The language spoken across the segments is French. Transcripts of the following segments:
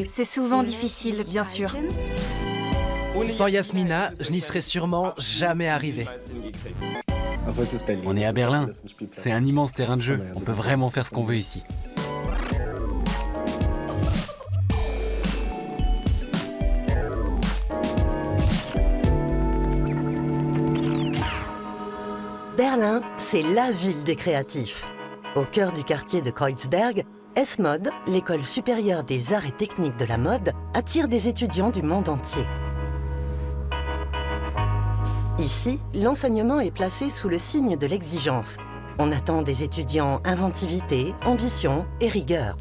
C'est souvent difficile, bien sûr. Sans Yasmina, je n'y serais sûrement jamais arrivé. On est à Berlin. C'est un immense terrain de jeu. On peut vraiment faire ce qu'on veut ici. Berlin, c'est la ville des créatifs. Au cœur du quartier de Kreuzberg, S-Mode, l'école supérieure des arts et techniques de la mode, attire des étudiants du monde entier. Ici, l'enseignement est placé sous le signe de l'exigence. On attend des étudiants inventivité, ambition et rigueur.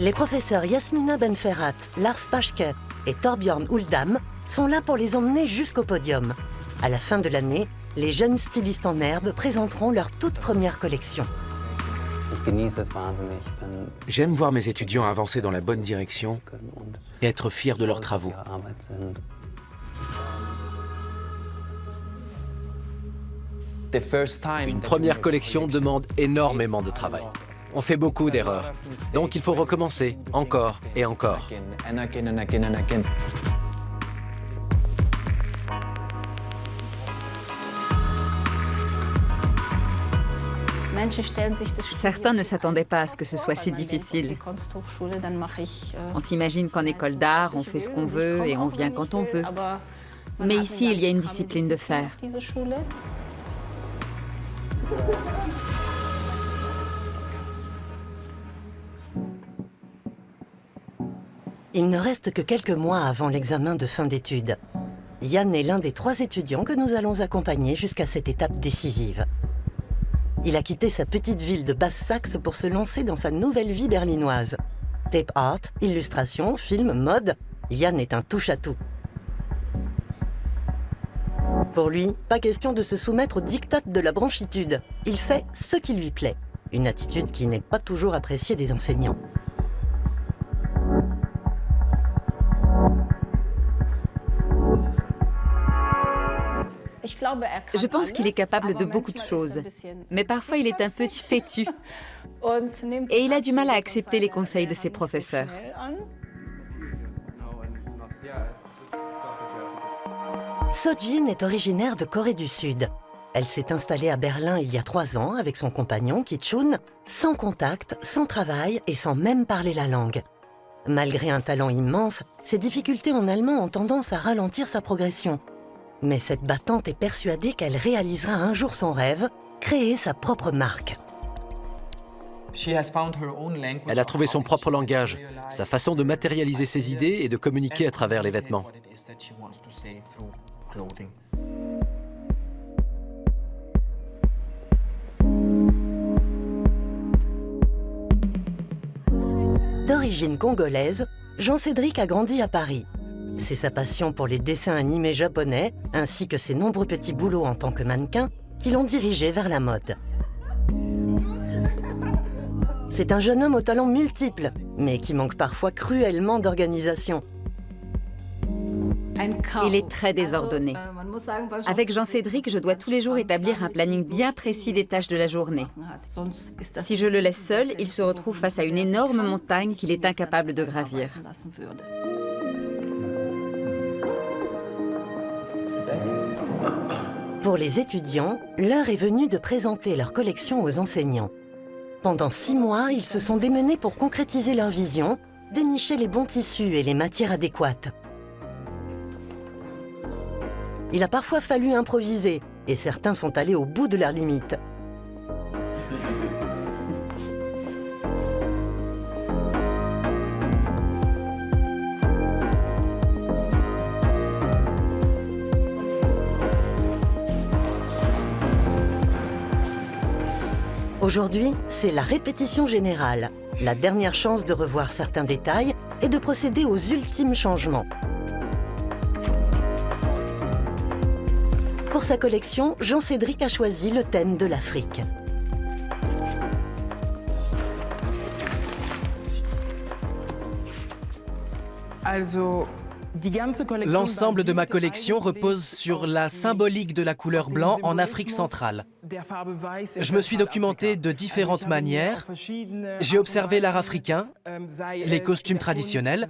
Les professeurs Yasmina Benferhat, Lars Paschke et Torbjörn Uldam sont là pour les emmener jusqu'au podium. À la fin de l'année, les jeunes stylistes en herbe présenteront leur toute première collection. J'aime voir mes étudiants avancer dans la bonne direction et être fiers de leurs travaux. Une première collection demande énormément de travail. On fait beaucoup d'erreurs. Donc il faut recommencer, encore et encore. Certains ne s'attendaient pas à ce que ce soit si difficile. On s'imagine qu'en école d'art, on fait ce qu'on veut et on vient quand on veut. Mais ici, il y a une discipline de fer. Il ne reste que quelques mois avant l'examen de fin d'études. Yann est l'un des 3 étudiants que nous allons accompagner jusqu'à cette étape décisive. Il a quitté sa petite ville de Basse-Saxe pour se lancer dans sa nouvelle vie berlinoise. Tape art, illustration, film, mode, Yann est un touche-à-tout. Pour lui, pas question de se soumettre aux diktats de la branchitude. Il fait ce qui lui plaît. Une attitude qui n'est pas toujours appréciée des enseignants. Je pense qu'il est capable de beaucoup de choses, mais parfois il est un peu têtu. Et il a du mal à accepter les conseils de ses professeurs. Sojin est originaire de Corée du Sud. Elle s'est installée à Berlin il y a 3 ans avec son compagnon Ki-chun, sans contact, sans travail et sans même parler la langue. Malgré un talent immense, ses difficultés en allemand ont tendance à ralentir sa progression. Mais cette battante est persuadée qu'elle réalisera un jour son rêve, créer sa propre marque. Elle a trouvé son propre langage, sa façon de matérialiser ses idées et de communiquer à travers les vêtements. D'origine congolaise, Jean-Cédric a grandi à Paris. C'est sa passion pour les dessins animés japonais, ainsi que ses nombreux petits boulots en tant que mannequin, qui l'ont dirigé vers la mode. C'est un jeune homme au talent multiple, mais qui manque parfois cruellement d'organisation. Il est très désordonné. Avec Jean-Cédric, je dois tous les jours établir un planning bien précis des tâches de la journée. Si je le laisse seul, il se retrouve face à une énorme montagne qu'il est incapable de gravir. Pour les étudiants, l'heure est venue de présenter leur collection aux enseignants. Pendant 6 mois, ils se sont démenés pour concrétiser leur vision, dénicher les bons tissus et les matières adéquates. Il a parfois fallu improviser, et certains sont allés au bout de leurs limites. Aujourd'hui, c'est la répétition générale, la dernière chance de revoir certains détails et de procéder aux ultimes changements. Pour sa collection, Jean-Cédric a choisi le thème de l'Afrique. L'ensemble de ma collection repose sur la symbolique de la couleur blanc en Afrique centrale. Je me suis documenté de différentes manières. J'ai observé l'art africain, les costumes traditionnels.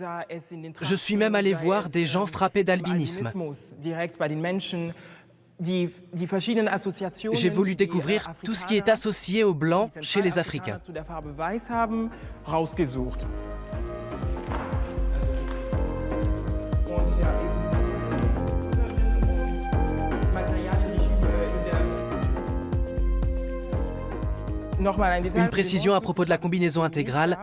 Je suis même allé voir des gens frappés d'albinisme. J'ai voulu découvrir tout ce qui est associé au blanc chez les Africains. Une précision à propos de la combinaison intégrale.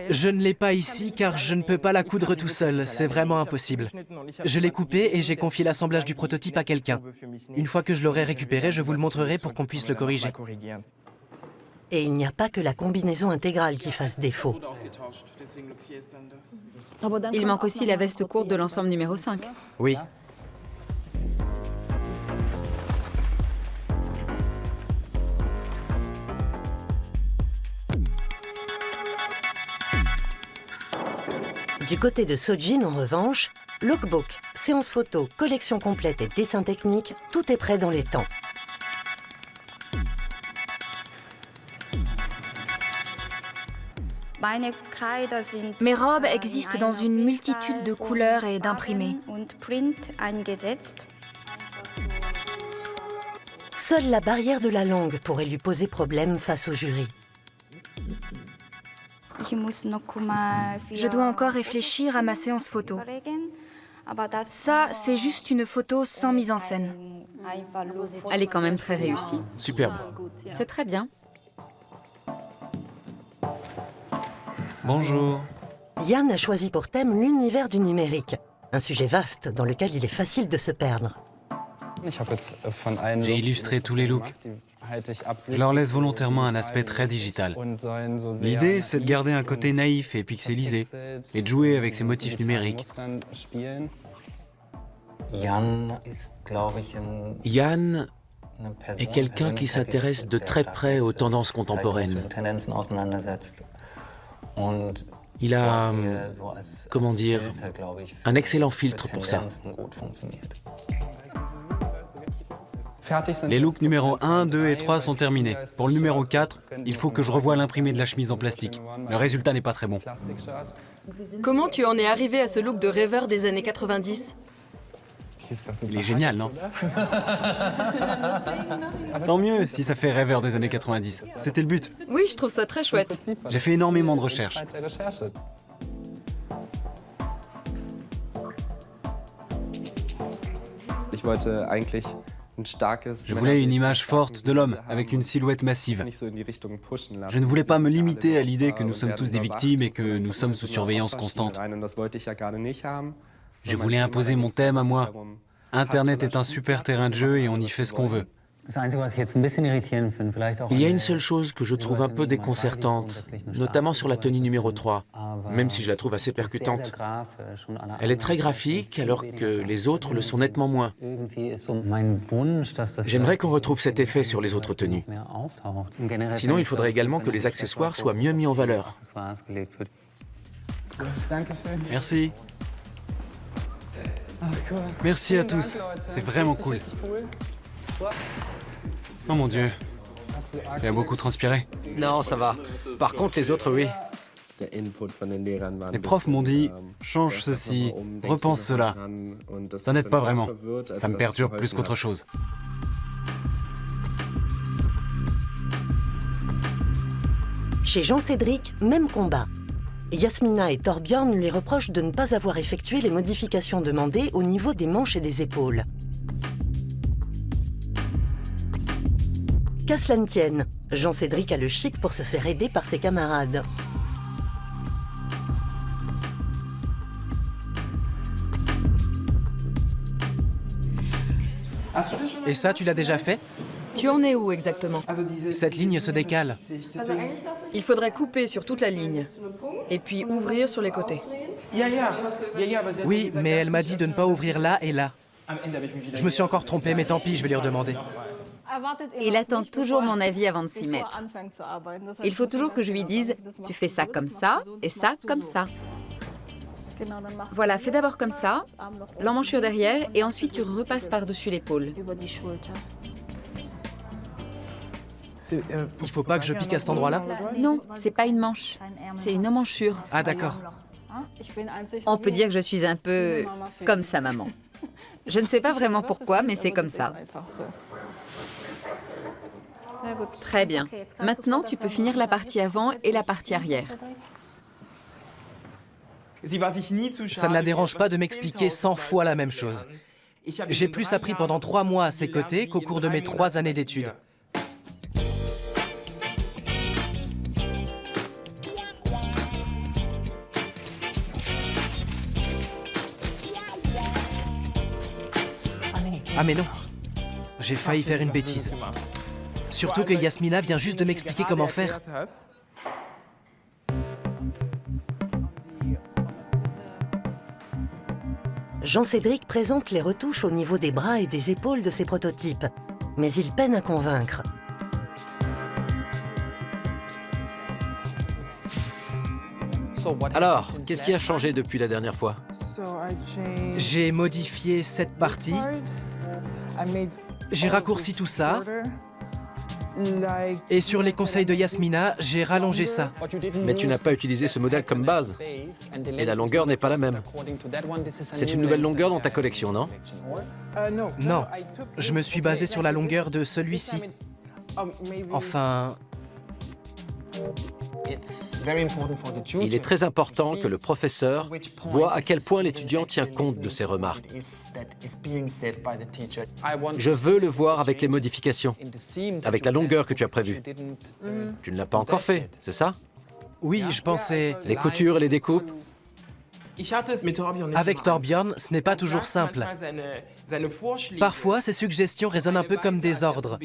Je ne l'ai pas ici car je ne peux pas la coudre tout seul, c'est vraiment impossible. Je l'ai coupée et j'ai confié l'assemblage du prototype à quelqu'un. Une fois que je l'aurai récupéré, je vous le montrerai pour qu'on puisse le corriger. Et il n'y a pas que la combinaison intégrale qui fasse défaut. Il manque aussi la veste courte de l'ensemble numéro 5. Oui. Du côté de Sojin, en revanche, lookbook, séance photo, collection complète et dessin technique, tout est prêt dans les temps. Mes robes existent dans une multitude de couleurs et d'imprimés. Seule la barrière de la langue pourrait lui poser problème face au jury. Je dois encore réfléchir à ma séance photo. Ça, c'est juste une photo sans mise en scène. Elle est quand même très réussie. Superbe. C'est très bien. Bonjour. Yann a choisi pour thème l'univers du numérique, un sujet vaste dans lequel il est facile de se perdre. J'ai illustré tous les looks. Je leur laisse volontairement un aspect très digital. L'idée, c'est de garder un côté naïf et pixelisé, et de jouer avec ces motifs numériques. Yann est quelqu'un qui s'intéresse de très près aux tendances contemporaines. Il a, comment dire, un excellent filtre pour ça. Les looks numéro 1, 2 et 3 sont terminés. Pour le numéro 4, il faut que je revoie l'imprimé de la chemise en plastique. Le résultat n'est pas très bon. Comment tu en es arrivé à ce look de rêveur des années 90 ? Il est génial, non? Tant mieux si ça fait rêveur des années 90. C'était le but. Oui, je trouve ça très chouette. J'ai fait énormément de recherches. Je voulais une image forte de l'homme, avec une silhouette massive. Je ne voulais pas me limiter à l'idée que nous sommes tous des victimes et que nous sommes sous surveillance constante. Je voulais imposer mon thème à moi. Internet est un super terrain de jeu et on y fait ce qu'on veut. Il y a une seule chose que je trouve un peu déconcertante, notamment sur la tenue numéro 3, même si je la trouve assez percutante. Elle est très graphique alors que les autres le sont nettement moins. J'aimerais qu'on retrouve cet effet sur les autres tenues. Sinon, il faudrait également que les accessoires soient mieux mis en valeur. Merci. Merci à tous. C'est vraiment cool. Oh mon Dieu. Tu as beaucoup transpiré. Non, ça va. Par contre, les autres, oui. Les profs m'ont dit, change ceci, repense cela. Ça n'aide pas vraiment. Ça me perturbe plus qu'autre chose. Chez Jean-Cédric, même combat. Yasmina et Torbjörn lui reprochent de ne pas avoir effectué les modifications demandées au niveau des manches et des épaules. Qu'à cela ne tienne, Jean-Cédric a le chic pour se faire aider par ses camarades. Et ça, tu l'as déjà fait? Tu en es où exactement? Cette ligne se décale. Il faudrait couper sur toute la ligne et puis ouvrir sur les côtés. Oui, mais elle m'a dit de ne pas ouvrir là et là. Je me suis encore trompé, mais tant pis, je vais lui redemander. Il attend toujours mon avis avant de s'y mettre. Il faut toujours que je lui dise « tu fais ça comme ça et ça comme ça ». Voilà, fais d'abord comme ça, l'emmanchure derrière, et ensuite tu repasses par-dessus l'épaule. Il faut pas que je pique à cet endroit-là? Non, c'est pas une manche, c'est une emmanchure. Ah d'accord. On peut dire que je suis un peu comme sa maman. Je ne sais pas vraiment pourquoi, mais c'est comme ça. Très bien. Maintenant, tu peux finir la partie avant et la partie arrière. Ça ne la dérange pas de m'expliquer 100 fois la même chose. J'ai plus appris pendant 3 mois à ses côtés qu'au cours de mes 3 années d'études. Ah mais non, j'ai failli faire une bêtise. Surtout que Yasmina vient juste de m'expliquer comment faire. Jean-Cédric présente les retouches au niveau des bras et des épaules de ses prototypes, mais il peine à convaincre. Alors, qu'est-ce qui a changé depuis la dernière fois? J'ai modifié cette partie, j'ai raccourci tout ça, et sur les conseils de Yasmina, j'ai rallongé ça. Mais tu n'as pas utilisé ce modèle comme base. Et la longueur n'est pas la même. C'est une nouvelle longueur dans ta collection, non? Non, je me suis basé sur la longueur de celui-ci. Enfin... Il est très important que le professeur voit à quel point l'étudiant tient compte de ses remarques. Je veux le voir avec les modifications, avec la longueur que tu as prévue. Tu ne l'as pas encore fait, c'est ça? Oui, je pensais... Les coutures et les découpes? Avec Torbjörn, ce n'est pas toujours simple. Parfois, ses suggestions résonnent un peu comme des ordres.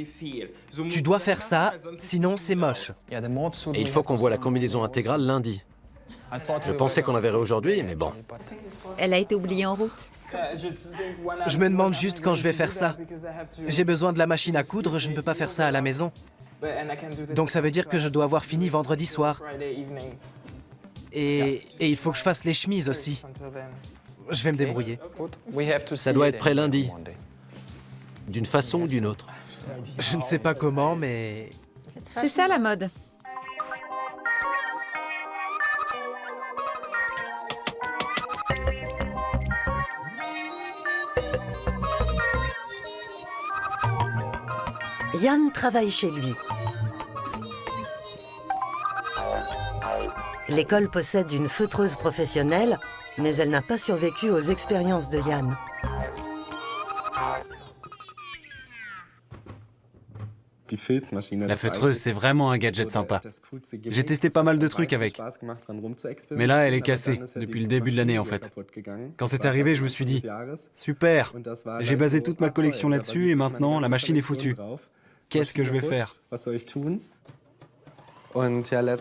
Tu dois faire ça, sinon c'est moche. Et il faut qu'on voit la combinaison intégrale lundi. Je pensais qu'on la verrait aujourd'hui, mais bon. Elle a été oubliée en route. Je me demande juste quand je vais faire ça. J'ai besoin de la machine à coudre, je ne peux pas faire ça à la maison. Donc ça veut dire que je dois avoir fini vendredi soir. Et il faut que je fasse les chemises aussi. Je vais me débrouiller. Ça doit être prêt lundi. D'une façon ou d'une autre. Je ne sais pas comment, mais... C'est ça la mode. Yann travaille chez lui. L'école possède une feutreuse professionnelle, mais elle n'a pas survécu aux expériences de Yann. La feutreuse, c'est vraiment un gadget sympa. J'ai testé pas mal de trucs avec. Mais là, elle est cassée, depuis le début de l'année en fait. Quand c'est arrivé, je me suis dit, super, j'ai basé toute ma collection là-dessus et maintenant, la machine est foutue. Qu'est-ce que je vais faire?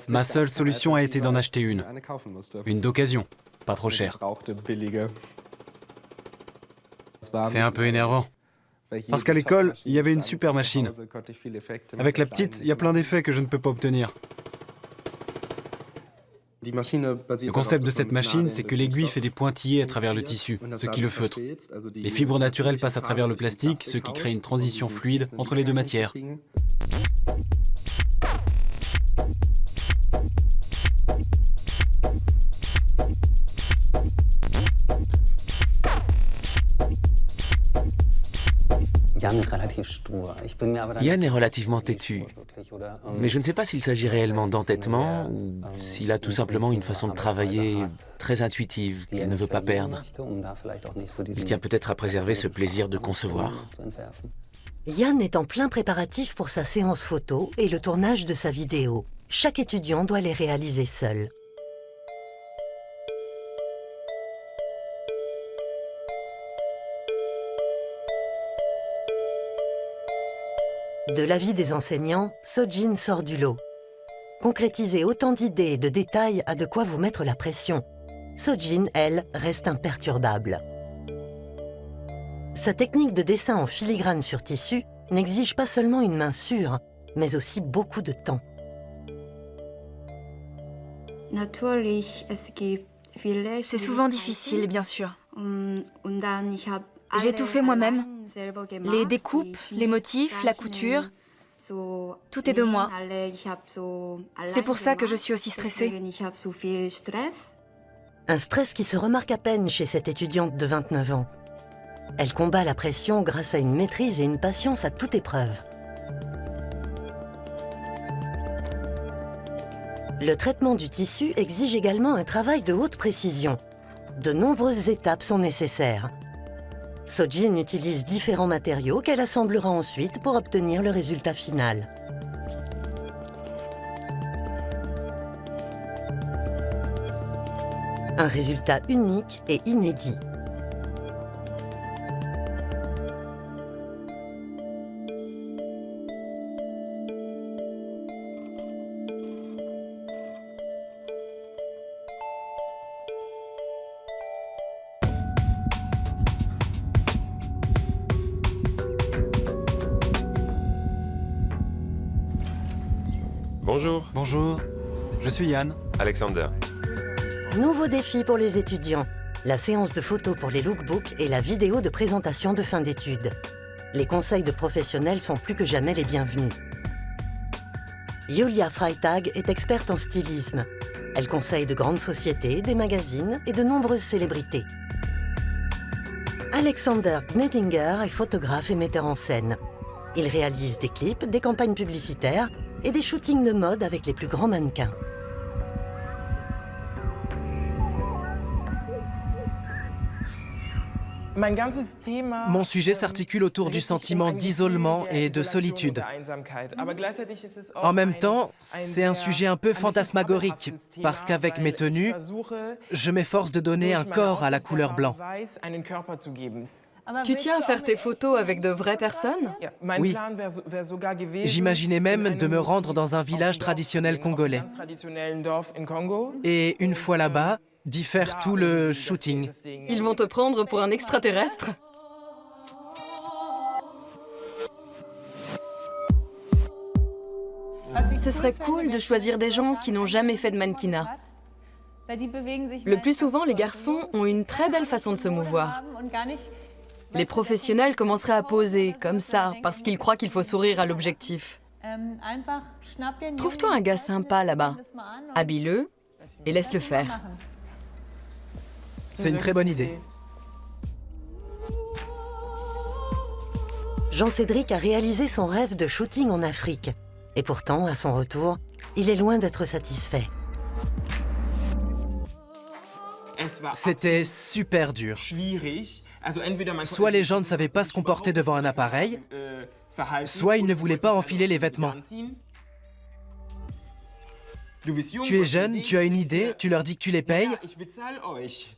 Ma seule solution a été d'en acheter une d'occasion, pas trop chère. C'est un peu énervant. Parce qu'à l'école, il y avait une super machine. Avec la petite, il y a plein d'effets que je ne peux pas obtenir. Le concept de cette machine, c'est que l'aiguille fait des pointillés à travers le tissu, ce qui le feutre. Les fibres naturelles passent à travers le plastique, ce qui crée une transition fluide entre les deux matières. Yann est relativement têtu, mais je ne sais pas s'il s'agit réellement d'entêtement ou s'il a tout simplement une façon de travailler très intuitive qu'il ne veut pas perdre. Il tient peut-être à préserver ce plaisir de concevoir. Yann est en plein préparatif pour sa séance photo et le tournage de sa vidéo. Chaque étudiant doit les réaliser seul. De l'avis des enseignants, Sojin sort du lot. Concrétiser autant d'idées et de détails a de quoi vous mettre la pression. Sojin, elle, reste imperturbable. Sa technique de dessin en filigrane sur tissu n'exige pas seulement une main sûre, mais aussi beaucoup de temps. C'est souvent difficile, bien sûr. J'ai tout fait moi-même. Les découpes, les motifs, la couture. Tout est de moi. C'est pour ça que je suis aussi stressée. Un stress qui se remarque à peine chez cette étudiante de 29 ans. Elle combat la pression grâce à une maîtrise et une patience à toute épreuve. Le traitement du tissu exige également un travail de haute précision. De nombreuses étapes sont nécessaires. Sojin utilise différents matériaux qu'elle assemblera ensuite pour obtenir le résultat final. Un résultat unique et inédit. Bonjour. Bonjour, je suis Yann. Alexander. Nouveau défi pour les étudiants. La séance de photos pour les lookbooks et la vidéo de présentation de fin d'études. Les conseils de professionnels sont plus que jamais les bienvenus. Julia Freitag est experte en stylisme. Elle conseille de grandes sociétés, des magazines et de nombreuses célébrités. Alexander Gnedinger est photographe et metteur en scène. Il réalise des clips, des campagnes publicitaires et des shootings de mode avec les plus grands mannequins. Mon sujet s'articule autour du sentiment d'isolement et de solitude. En même temps, c'est un sujet un peu fantasmagorique, parce qu'avec mes tenues, je m'efforce de donner un corps à la couleur blanc. Tu tiens à faire tes photos avec de vraies personnes? Oui. J'imaginais même de me rendre dans un village traditionnel congolais. Et une fois là-bas, d'y faire tout le shooting. Ils vont te prendre pour un extraterrestre? Ce serait cool de choisir des gens qui n'ont jamais fait de mannequinat. Le plus souvent, les garçons ont une très belle façon de se mouvoir. Les professionnels commenceraient à poser, comme ça, parce qu'ils croient qu'il faut sourire à l'objectif. Trouve-toi un gars sympa là-bas. Habille-le et laisse-le faire. C'est une très bonne idée. Jean-Cédric a réalisé son rêve de shooting en Afrique. Et pourtant, à son retour, il est loin d'être satisfait. C'était super dur. Soit les gens ne savaient pas se comporter devant un appareil, soit ils ne voulaient pas enfiler les vêtements. Tu es jeune, tu as une idée, tu leur dis que tu les payes.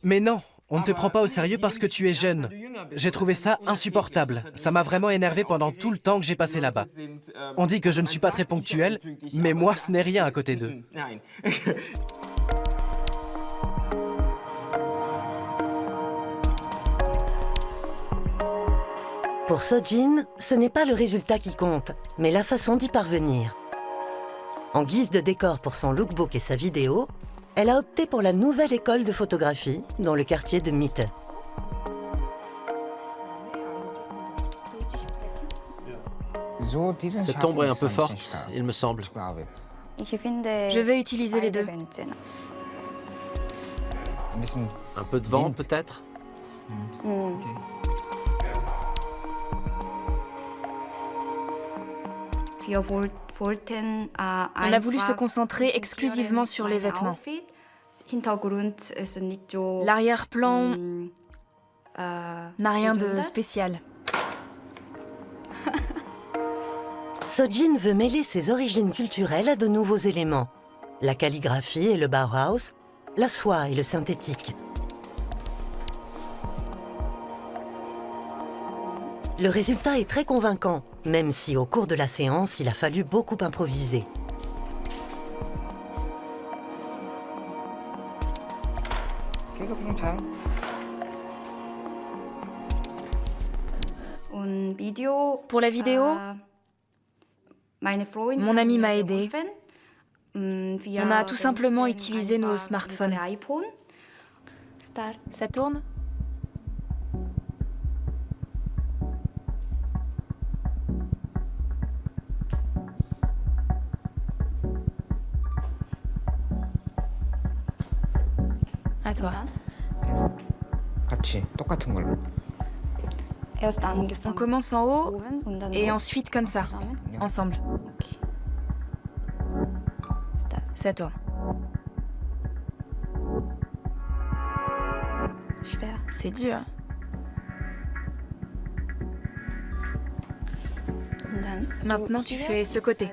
Mais non, on ne te prend pas au sérieux parce que tu es jeune. J'ai trouvé ça insupportable. Ça m'a vraiment énervé pendant tout le temps que j'ai passé là-bas. On dit que je ne suis pas très ponctuel, mais moi, ce n'est rien à côté d'eux. Pour Sojin, ce n'est pas le résultat qui compte, mais la façon d'y parvenir. En guise de décor pour son lookbook et sa vidéo, elle a opté pour la nouvelle école de photographie dans le quartier de Mitte. Cette ombre est un peu forte, il me semble. Je vais utiliser les deux. Un peu de vent, peut-être? On a voulu se concentrer exclusivement sur les vêtements. L'arrière-plan n'a rien de spécial. Sojin veut mêler ses origines culturelles à de nouveaux éléments. La calligraphie et le Bauhaus, la soie et le synthétique. Le résultat est très convaincant, même si au cours de la séance, il a fallu beaucoup improviser. Pour la vidéo, mon ami m'a aidé. On a tout simplement utilisé nos smartphones. Ça tourne? À toi. On commence en haut et ensuite comme ça, ensemble. Ça tourne. C'est dur. Maintenant, tu fais ce côté.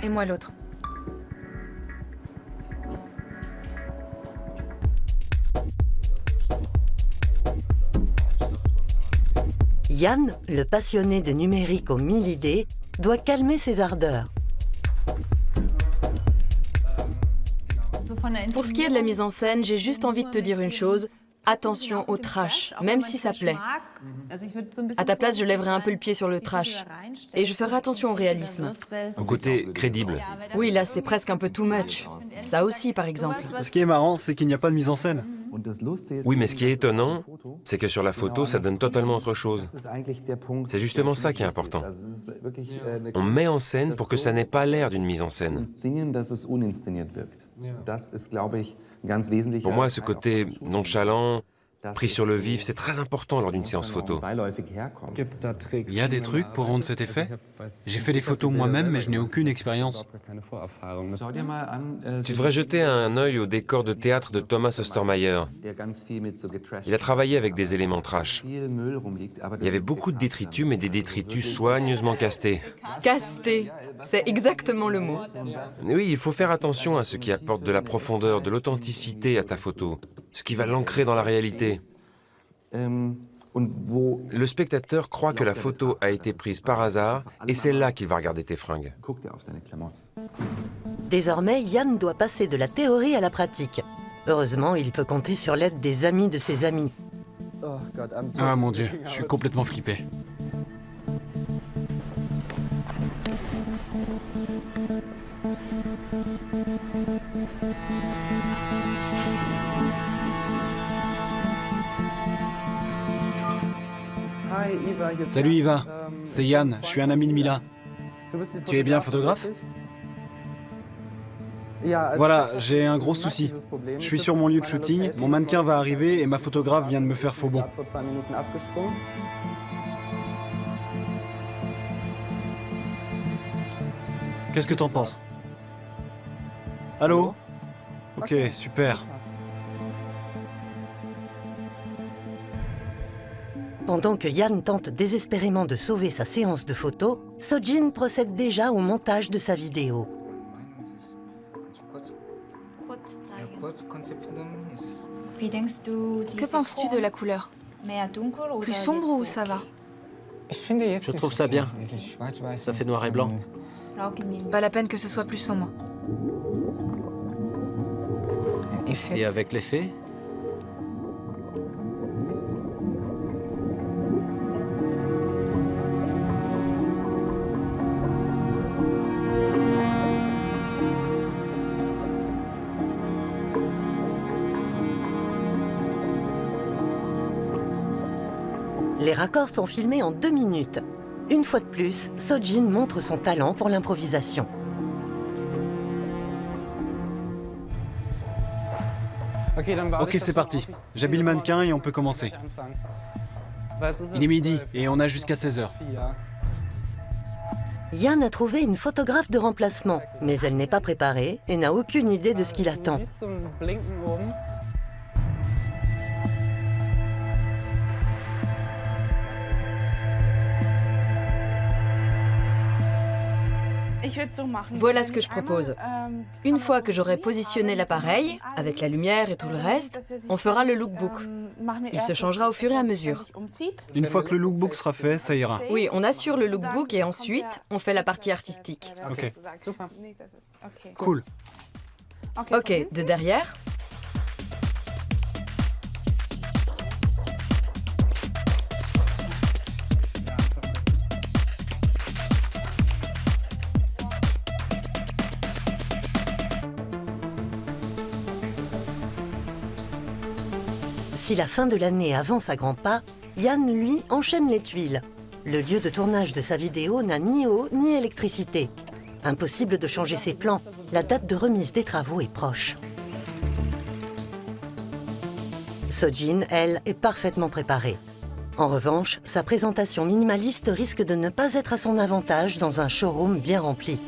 Et moi l'autre. Yann, le passionné de numérique aux 1000 idées, doit calmer ses ardeurs. Pour ce qui est de la mise en scène, j'ai juste envie de te dire une chose. Attention au trash, même si ça plaît. À ta place, je lèverai un peu le pied sur le trash. Et je ferai attention au réalisme. Au côté crédible. Oui, là, c'est presque un peu too much. Ça aussi, par exemple. Ce qui est marrant, c'est qu'il n'y a pas de mise en scène. Oui, mais ce qui est étonnant, c'est que sur la photo, ça donne totalement autre chose. C'est justement ça qui est important. On met en scène pour que ça n'ait pas l'air d'une mise en scène. Pour moi, ce côté nonchalant, pris sur le vif, c'est très important lors d'une séance photo. Il y a des trucs pour rendre cet effet? J'ai fait des photos moi-même, mais je n'ai aucune expérience. Tu devrais jeter un œil au décor de théâtre de Thomas Ostermeyer. Il a travaillé avec des éléments trash. Il y avait beaucoup de détritus, mais des détritus soigneusement castés. Casté, c'est exactement le mot. Oui, il faut faire attention à ce qui apporte de la profondeur, de l'authenticité à ta photo, ce qui va l'ancrer dans la réalité. Le spectateur croit que la photo a été prise par hasard et c'est là qu'il va regarder tes fringues. Désormais, Yann doit passer de la théorie à la pratique. Heureusement, il peut compter sur l'aide des amis de ses amis. Ah mon Dieu, je suis complètement flippé. Salut Iva, c'est Yann, je suis un ami de Mila. Tu es bien photographe? Voilà, j'ai un gros souci. Je suis sur mon lieu de shooting, mon mannequin va arriver et ma photographe vient de me faire faux bond. Qu'est-ce que t'en penses? Allô? Ok, super. Pendant que Yann tente désespérément de sauver sa séance de photos, Sojin procède déjà au montage de sa vidéo. Que penses-tu de la couleur? Plus sombre ou ça va? Je trouve ça bien. Ça fait noir et blanc. Pas la peine que ce soit plus sombre. Et avec l'effet? Les raccords sont filmés en 2 minutes. Une fois de plus, Sojin montre son talent pour l'improvisation. Ok, c'est parti. J'habille le mannequin et on peut commencer. Il est midi et on a jusqu'à 16h. Yann a trouvé une photographe de remplacement, mais elle n'est pas préparée et n'a aucune idée de ce qui l'attend. Voilà ce que je propose. Une fois que j'aurai positionné l'appareil, avec la lumière et tout le reste, on fera le lookbook. Il se changera au fur et à mesure. Une fois que le lookbook sera fait, ça ira. Oui, on assure le lookbook et ensuite, on fait la partie artistique. Ok. Cool. Ok, de derrière. Si la fin de l'année avance à grands pas, Yann, lui, enchaîne les tuiles. Le lieu de tournage de sa vidéo n'a ni eau ni électricité. Impossible de changer ses plans, la date de remise des travaux est proche. Sojin, elle, est parfaitement préparée. En revanche, sa présentation minimaliste risque de ne pas être à son avantage dans un showroom bien rempli.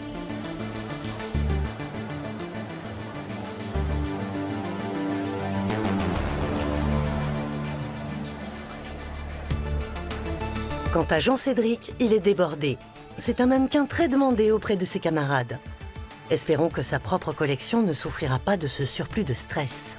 Quant à Jean-Cédric, il est débordé. C'est un mannequin très demandé auprès de ses camarades. Espérons que sa propre collection ne souffrira pas de ce surplus de stress.